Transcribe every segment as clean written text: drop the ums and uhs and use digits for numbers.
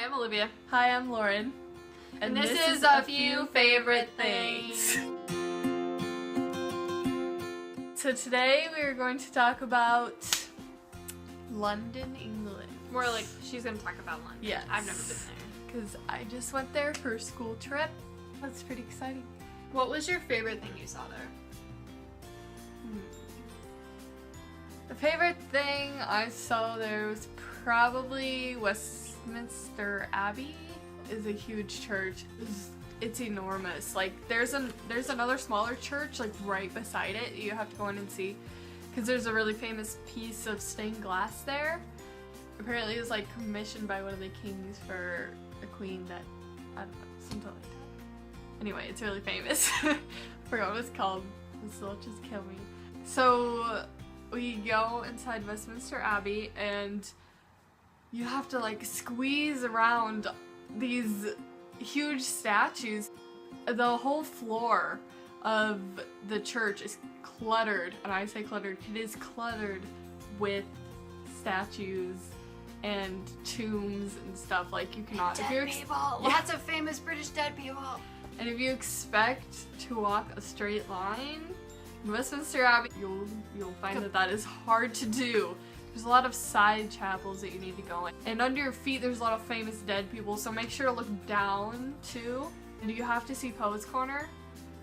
I'm Olivia. Hi, I'm Lauren. And this is A Few Favorite Things. So today we are going to talk about London, England. More like she's going to talk about London. Yes. I've never been there. Because I just went there for a school trip. That's pretty exciting. What was your favorite thing you saw there? The favorite thing I saw there was probably Westminster Abbey. Is a huge church. It's enormous. Like there's another smaller church like right beside it you have to go in and see, because there's a really famous piece of stained glass there. Apparently it was like commissioned by one of the kings for a queen that, I don't know, something like that. Anyway, it's really famous. I forgot what it's called. This will just kill me. So we go inside Westminster Abbey and you have to like squeeze around these huge statues. The whole floor of the church is cluttered, and I say cluttered, it is cluttered with statues and tombs and stuff. Like you cannot. Dead people! Lots of famous British dead people! And if you expect to walk a straight line in Westminster Abbey, you'll find that is hard to do. There's a lot of side chapels that you need to go in. And under your feet there's a lot of famous dead people, so make sure to look down too. And you have to see Poe's Corner.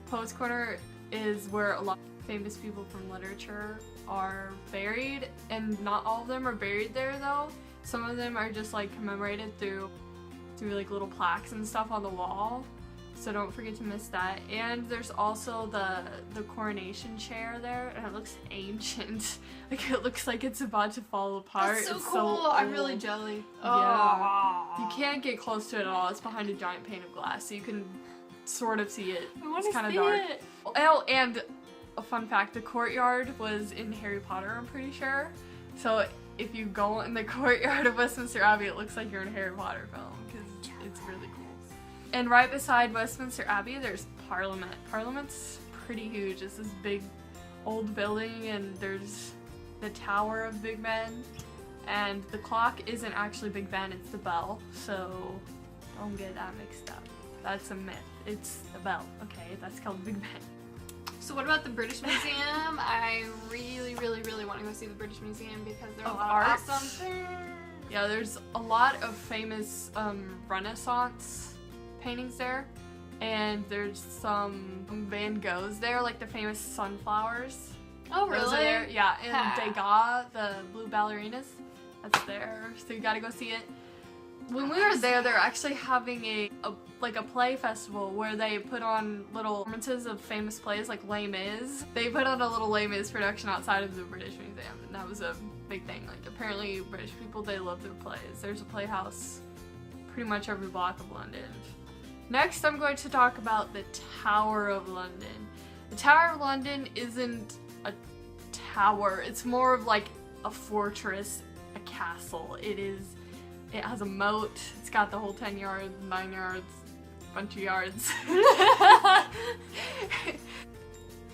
Poe's Corner is where a lot of famous people from literature are buried, and not all of them are buried there though. Some of them are just like commemorated through like little plaques and stuff on the wall. So don't forget to miss that. And there's also the coronation chair there, and it looks ancient. Like it looks like it's about to fall apart. That's so it's cool! So I'm really jelly. Yeah. You can't get close to it at all. It's behind a giant pane of glass, so you can sort of see it. I want it's to kind of see dark. it. Oh, and a fun fact, the courtyard was in Harry Potter, I'm pretty sure. So if you go in the courtyard of Westminster Abbey, it looks like you're in a Harry Potter film, because it's really cool. And right beside Westminster Abbey, there's Parliament. Parliament's pretty huge. It's this big old building, and there's the Tower of Big Ben. And the clock isn't actually Big Ben, it's the bell. So don't get that mixed up. That's a myth. It's the bell, okay? That's called Big Ben. So what about the British Museum? I really, really, really want to go see the British Museum because there's a Of lot art? of awesome things. Yeah, there's a lot of famous Renaissance paintings there, and there's some Van Goghs there, like the famous sunflowers. Oh, Those really? are there. Yeah, and Ha. Degas, the blue ballerinas, that's there, so you gotta go see it. When we were there, they're actually having a play festival where they put on little performances of famous plays, like Les Mis. They put on a little Les Mis production outside of the British Museum, and that was a big thing. Like, apparently British people, they love their plays. There's a playhouse pretty much every block of London. Next, I'm going to talk about the Tower of London. The Tower of London isn't a tower. It's more of like a fortress, a castle. It has a moat. It's got the whole 10 yards, 9 yards, bunch of yards.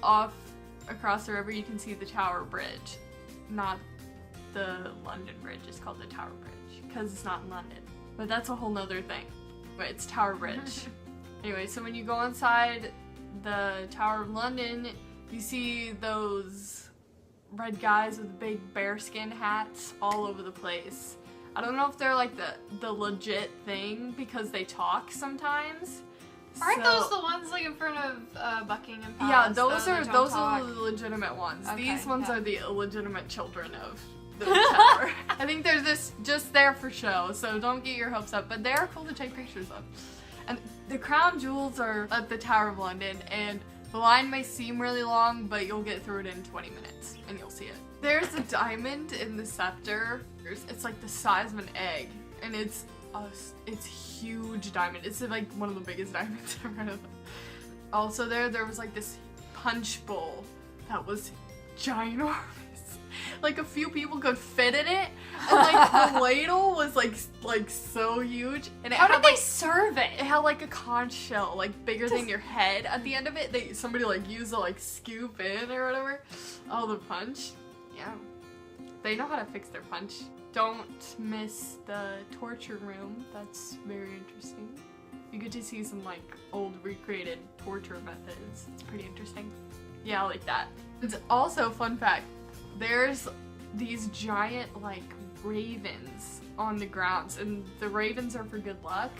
Off across the river, you can see the Tower Bridge. Not the London Bridge. It's called the Tower Bridge because it's not in London. But that's a whole nother thing. But it's Tower Bridge. Anyway, so when you go inside the Tower of London, you see those red guys with big bearskin hats all over the place. I don't know if they're like the legit thing because they talk sometimes. Aren't those the ones like in front of Buckingham Palace? Yeah, those though, are that don't the talk? legitimate ones. Okay, These ones yeah. are the illegitimate children of the tower. I think they're just there for show, so don't get your hopes up. But they are cool to take pictures of. And the crown jewels are at the Tower of London, and the line may seem really long, but you'll get through it in 20 minutes, and you'll see it. There's a diamond in the scepter. It's like the size of an egg, and it's huge diamond. It's like one of the biggest diamonds I've heard of. Also there was like this punch bowl that was ginormous. Like a few people could fit in it, and like the ladle was like so huge, and How did they serve it? it had like a conch shell, like bigger than your head at the end of it. Somebody like used to like scoop in or whatever. Oh, the punch. Yeah. They know how to fix their punch. don't miss the torture room. That's very interesting. You get to see some like old recreated torture methods. It's pretty interesting. Yeah, I like that. It's also, fun fact, there's these giant like ravens on the grounds, and the ravens are for good luck.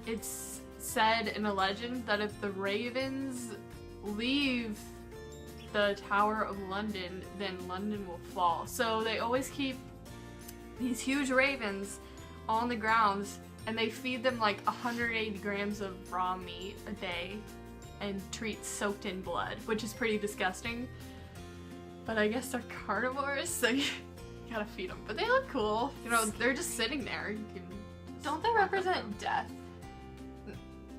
It's said in a legend that if the ravens leave the Tower of London, then London will fall. So they always keep these huge ravens on the grounds, and they feed them like 180 grams of raw meat a day and treats soaked in blood, which is pretty disgusting. But I guess they're carnivores, so you gotta feed them. But they look cool. You know, they're just sitting there. You can Don't they represent death?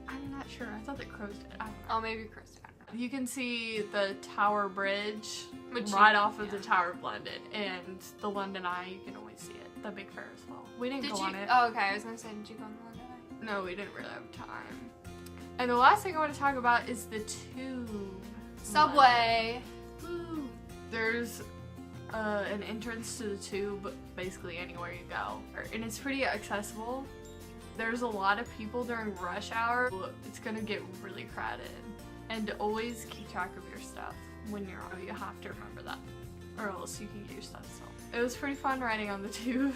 I'm not sure. I thought that crows did. I don't know. Oh, maybe Chris. You can see the Tower Bridge Which right you- off of the yeah. Tower of London, and the London Eye, you can always see it. The big Ferris wheel. We didn't Did go you? on it. Oh, okay. I was gonna say, did you go on the London Eye? No, we didn't really have time. And the last thing I want to talk about is the tube. Subway. Woo. There's an entrance to the tube basically anywhere you go, and it's pretty accessible. There's a lot of people during rush hour. It's gonna get really crowded, and always keep track of your stuff when you're on. You have to remember that, or else you can get your stuff stolen. It was pretty fun riding on the tube.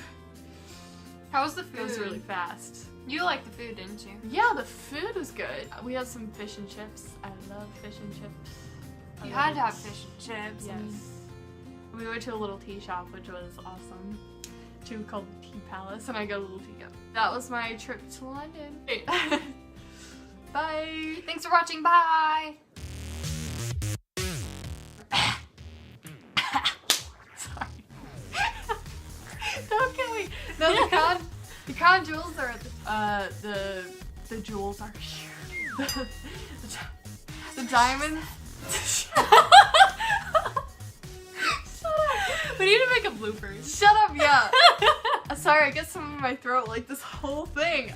How was the food? It was really fast. You liked the food, didn't you? Yeah, the food was good. We had some fish and chips. I love fish and chips. I You love had to it. have fish and chips. Yes. We went to a little tea shop, which was awesome. Too, called Tea Palace, and I got a little tea cup. That was my trip to London. Bye. Thanks for watching. Bye. Sorry. Don't kill me. No, the crown jewels are at the jewels are here. The diamonds. We need to make a bloopers. Shut up, yeah. Sorry, I get some in my throat like this whole thing.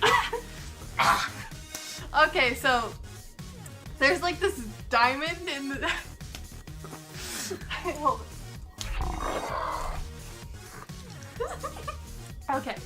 Okay, so there's like this diamond in the. Okay.